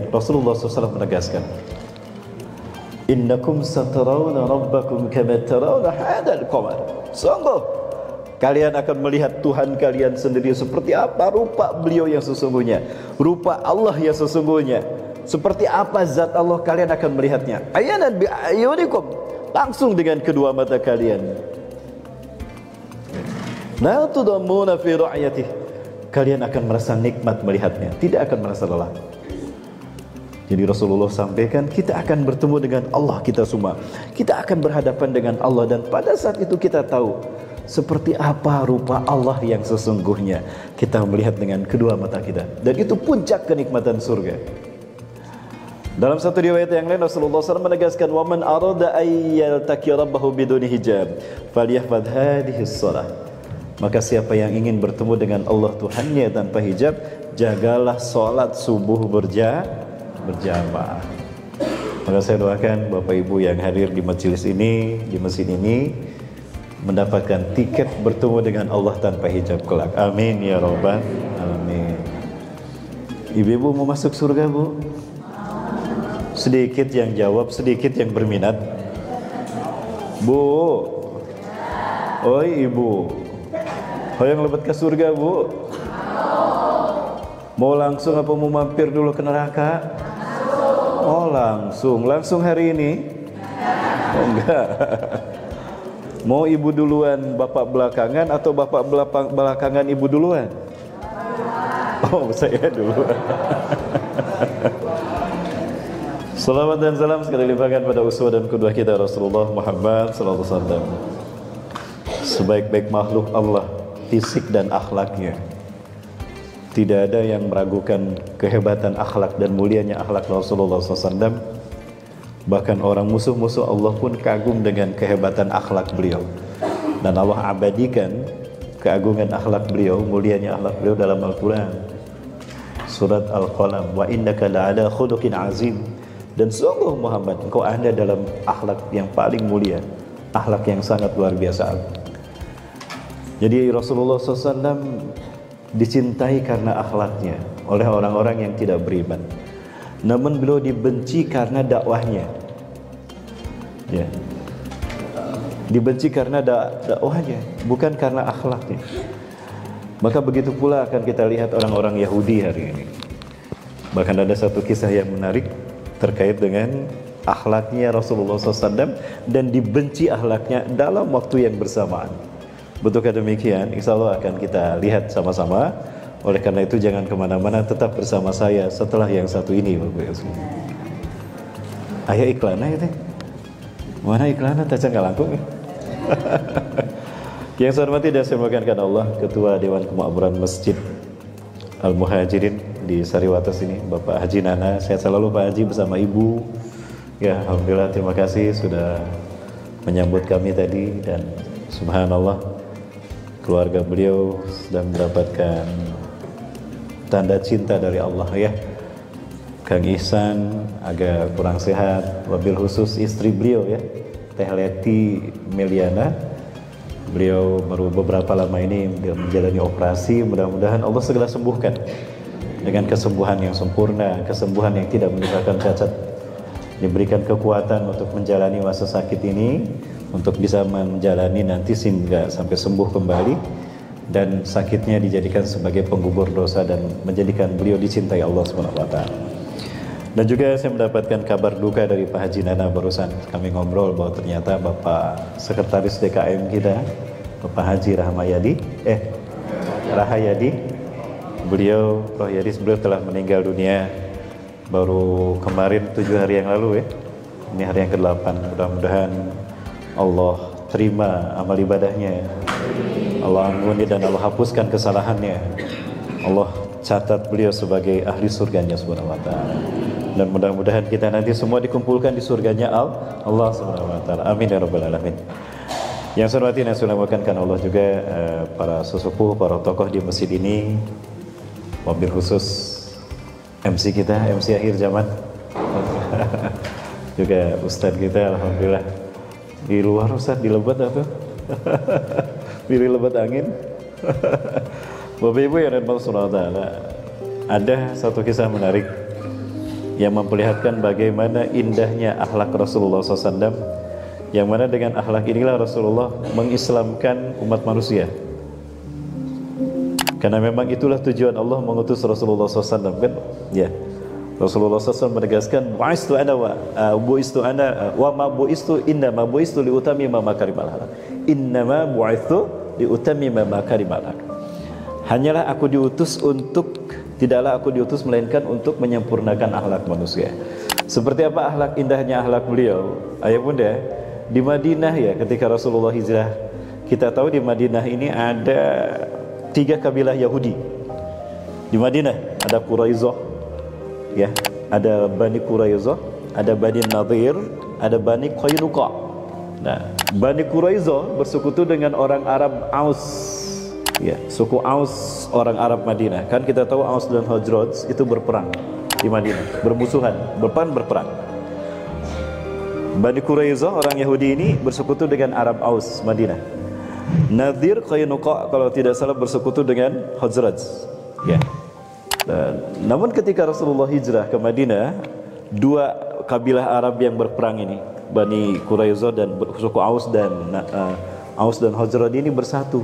Rasulullah SAW menegaskan, innakum satarawna rabbakum kama tarawna hadzal qamar. Sungguh kalian akan melihat Tuhan kalian sendiri seperti apa rupa beliau yang sesungguhnya, rupa Allah yang sesungguhnya. Seperti apa zat Allah, kalian akan melihatnya. Ayanan bi ayunikum, langsung dengan kedua mata kalian. La tudammuna fi ru'yatihi, kalian akan merasa nikmat melihatnya, tidak akan merasa lelah. Jadi Rasulullah sampaikan, kita akan bertemu dengan Allah kita semua. Kita akan berhadapan dengan Allah, dan pada saat itu kita tahu seperti apa rupa Allah yang sesungguhnya. Kita melihat dengan kedua mata kita, dan itu puncak kenikmatan surga. Dalam satu riwayat yang lain Rasulullah SAW menegaskan, wa man arada ay yaltaqi rabbahu biduni hijab falyahfadh hadhihi shalah. Maka siapa yang ingin bertemu dengan Allah Tuhannya tanpa hijab, jagalah salat subuh berjamaah. Maka saya doakan Bapak Ibu yang hadir di majelis ini, di masjid ini, mendapatkan tiket bertemu dengan Allah tanpa hijab kelak. Amin ya rabbal alamin. Ibu-ibu mau masuk surga, Bu? Sedikit yang jawab, sedikit yang berminat. Bu, oi ibu, hoyong lebet ke surga, Bu? Mau langsung apa mau mampir dulu ke neraka? Oh langsung hari ini? Oh, enggak. Mau ibu duluan, bapak belakangan, atau bapak belakangan ibu duluan? Oh, saya duluan. Salawat dan salam sekali limpahkan pada uswah dan qudwah kita Rasulullah Muhammad sallallahu alaihi wasallam. Sebaik-baik makhluk Allah, fisik dan akhlaknya, tidak ada yang meragukan kehebatan akhlak dan mulianya akhlak Rasulullah SAW. Bahkan orang musuh-musuh Allah pun kagum dengan kehebatan akhlak beliau, dan Allah abadikan keagungan akhlak beliau, mulianya akhlak beliau dalam Al-Quran, surat Al-Qalam, wa innaka la'ala khuluqin azim. Dan sungguh Muhammad, engkau ada dalam akhlak yang paling mulia, akhlak yang sangat luar biasa. Jadi Rasulullah SAW dicintai karena akhlaknya oleh orang-orang yang tidak beriman. Namun beliau dibenci karena dakwahnya. Ya. Dibenci karena dakwahnya, bukan karena akhlaknya. Maka begitu pula akan kita lihat orang-orang Yahudi hari ini. Bahkan ada satu kisah yang menarik terkait dengan akhlaknya Rasulullah SAW, dan dibenci akhlaknya dalam waktu yang bersamaan. Betulkah demikian? Insya Allah akan kita lihat sama-sama. Oleh karena itu jangan kemana-mana, tetap bersama saya setelah yang satu ini, Bapak Ibu. Ayah iklannya itu mana iklannya? Taca nggak langkung ya? Yang saya hormati dan saya muliakan Allah, Ketua Dewan Kemakmuran Masjid Al-Muhajirin di Sariwates ini, Bapak Haji Nana. Sehat selalu Pak Haji bersama Ibu. Ya, alhamdulillah, terima kasih sudah menyambut kami tadi, dan subhanallah, keluarga beliau sedang mendapatkan tanda cinta dari Allah ya. Kang Ihsan agak kurang sehat, wabil khusus istri beliau ya, Teh Leti Meliana. Beliau baru beberapa lama ini menjalani operasi. Mudah-mudahan Allah segera sembuhkan dengan kesembuhan yang sempurna, kesembuhan yang tidak meninggalkan cacat. Diberikan kekuatan untuk menjalani masa sakit ini, untuk bisa menjalani nanti sehingga sampai sembuh kembali, dan sakitnya dijadikan sebagai penggugur dosa dan menjadikan beliau dicintai Allah SWT. Dan juga saya mendapatkan kabar duka dari Pak Haji Nana barusan kami ngobrol, bahwa ternyata Bapak Sekretaris DKM kita, Bapak Haji Rahayadi, beliau telah meninggal dunia baru kemarin 7 hari yang lalu ya. Ini hari yang ke-8. Mudah-mudahan Allah terima amal ibadahnya, Allah ampuni dan Allah hapuskan kesalahannya, Allah catat beliau sebagai ahli surganya subhanahu wa ta'ala. Dan mudah-mudahan kita nanti semua dikumpulkan di surganya Allah subhanahu wa ta'ala. Amin ya rabbal alamin. Yang saya hormati dan saya muliakan Allah juga para sesepuh, para tokoh di masjid ini, wabil khusus MC kita, MC akhir zaman juga Ustadz kita, alhamdulillah di luar Ustadz, di lebat atau pilih lebat angin. Bapak Ibu yang dirahmati Allah, ada satu kisah menarik yang memperlihatkan bagaimana indahnya akhlak Rasulullah SAW, yang mana dengan akhlak inilah Rasulullah mengislamkan umat manusia. Karena memang itulah tujuan Allah mengutus Rasulullah SAW, kan? Ya. Rasulullah SAW menegaskan, bu'istu ana wa ma bu'istu innama bu'istu liutammima makarimal akhlaq. Innama bu'istu liutammima makarimal akhlaq. Hanyalah aku diutus tidaklah aku diutus melainkan untuk menyempurnakan akhlak manusia. Seperti apa akhlak indahnya akhlak beliau? Ayah bunda, di Madinah ya, ketika Rasulullah hijrah, kita tahu di Madinah ini ada 3 kabilah Yahudi. Di Madinah ada Quraizah, ya, ada Bani Quraizah, ada Bani Nadir, ada Bani Qainuqa. Nah, Bani Quraizah bersekutu dengan orang Arab Aus, ya, suku Aus, orang Arab Madinah. Kan kita tahu Aus dan Khazraj itu berperang di Madinah, bermusuhan, berperang. Bani Quraizah, orang Yahudi ini bersekutu dengan Arab Aus Madinah. Nadir, Qainuqa kalau tidak salah bersekutu dengan Khazraj, ya. Namun ketika Rasulullah hijrah ke Madinah, 2 kabilah Arab yang berperang ini, Bani Quraizah dan suku Aus dan Khazraj ini bersatu,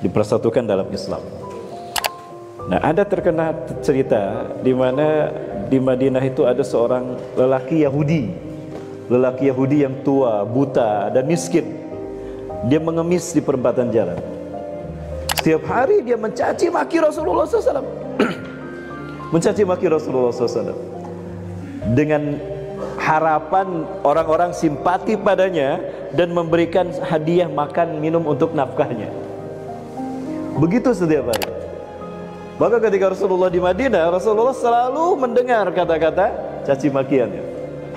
dipersatukan dalam Islam. Nah, ada terkena cerita di mana di Madinah itu ada seorang lelaki Yahudi yang tua, buta dan miskin. Dia mengemis di perempatan jalan. Setiap hari dia mencaci maki Rasulullah SAW. Mencaci maki Rasulullah SAW dengan harapan orang-orang simpati padanya dan memberikan hadiah makan minum untuk nafkahnya. Begitu setiap hari. Maka ketika Rasulullah di Madinah, Rasulullah selalu mendengar kata-kata caci makiannya.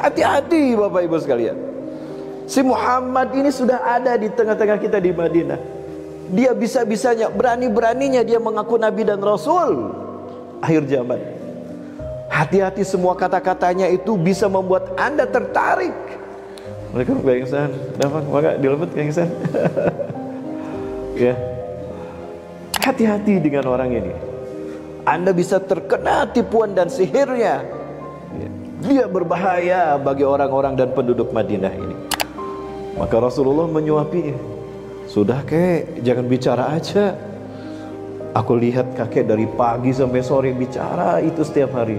Hati-hati Bapak Ibu sekalian, si Muhammad ini sudah ada di tengah-tengah kita di Madinah. Dia bisa-bisanya, berani-beraninya dia mengaku Nabi dan Rasul akhir zaman. Hati-hati, semua kata-katanya itu bisa membuat Anda tertarik. Mereka pengingsan, maka dilebet pengingsan. Ya. Hati-hati dengan orang ini. Anda bisa terkena tipuan dan sihirnya. Dia berbahaya bagi orang-orang dan penduduk Madinah ini. Maka Rasulullah menyuapinya. Sudah kek, jangan bicara aja. Aku lihat kakek dari pagi sampai sore bicara itu setiap hari,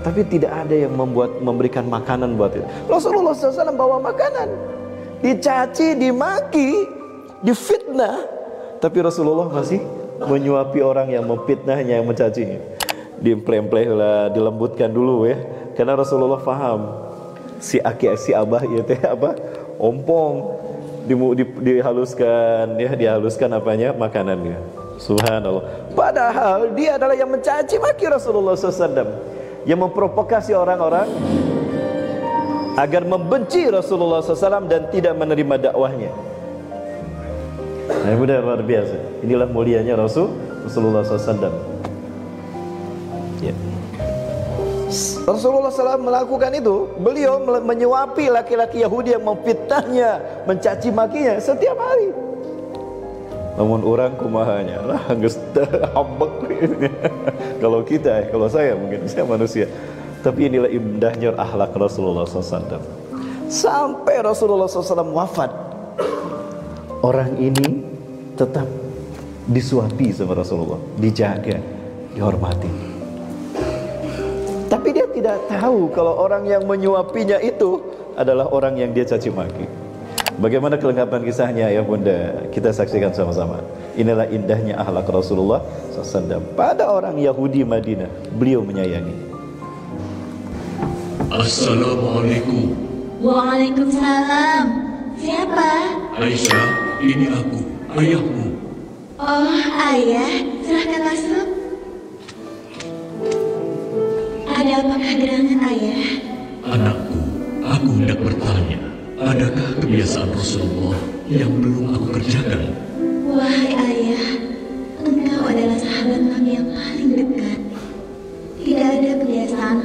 tapi tidak ada yang memberikan makanan buat itu. Rasulullah SAW bawa makanan, dicaci, dimaki, difitnah, tapi Rasulullah masih menyuapi orang yang memfitnahnya, yang mencacinya. Diempleh-empleh lah, dilembutkan dulu ya, karena Rasulullah paham si aki si abah ya teh apa ompong, dihaluskan ya, dihaluskan apanya, makanannya. Subhanallah. Padahal dia adalah yang mencaci maki Rasulullah SAW, yang memprovokasi orang-orang agar membenci Rasulullah SAW dan tidak menerima dakwahnya. Nah, benar, luar biasa. Inilah mulianya Rasulullah SAW. Ya. Rasulullah SAW melakukan itu. Beliau menyuapi laki-laki Yahudi yang memfitnahnya, mencaci makinya setiap hari. Namun orang kumahanya lah geus hambek. Kalau kita, kalau saya mungkin saya manusia. Tapi inilah indahnya akhlak Rasulullah SAW. Sampai Rasulullah SAW wafat, orang ini tetap disuapi sama Rasulullah, dijaga, dihormati. Tapi dia tidak tahu kalau orang yang menyuapinya itu adalah orang yang dia caci maki. Bagaimana kelengkapan kisahnya ya bunda? Kita saksikan sama-sama. Inilah indahnya akhlak Rasulullah SAW. Pada orang Yahudi Madinah, beliau menyayangi. Assalamualaikum. Waalaikumsalam. Siapa? Aisyah, ini aku, ayahmu. Oh, ayah, silahkan masuk. Ada apa gerangan ayah? Anakku, aku hendak bertanya, adakah kebiasaan Rasulullah yang belum aku kerjakan? Wahai ayah, engkau adalah sahabat kami yang paling dekat. Tidak ada kebiasaan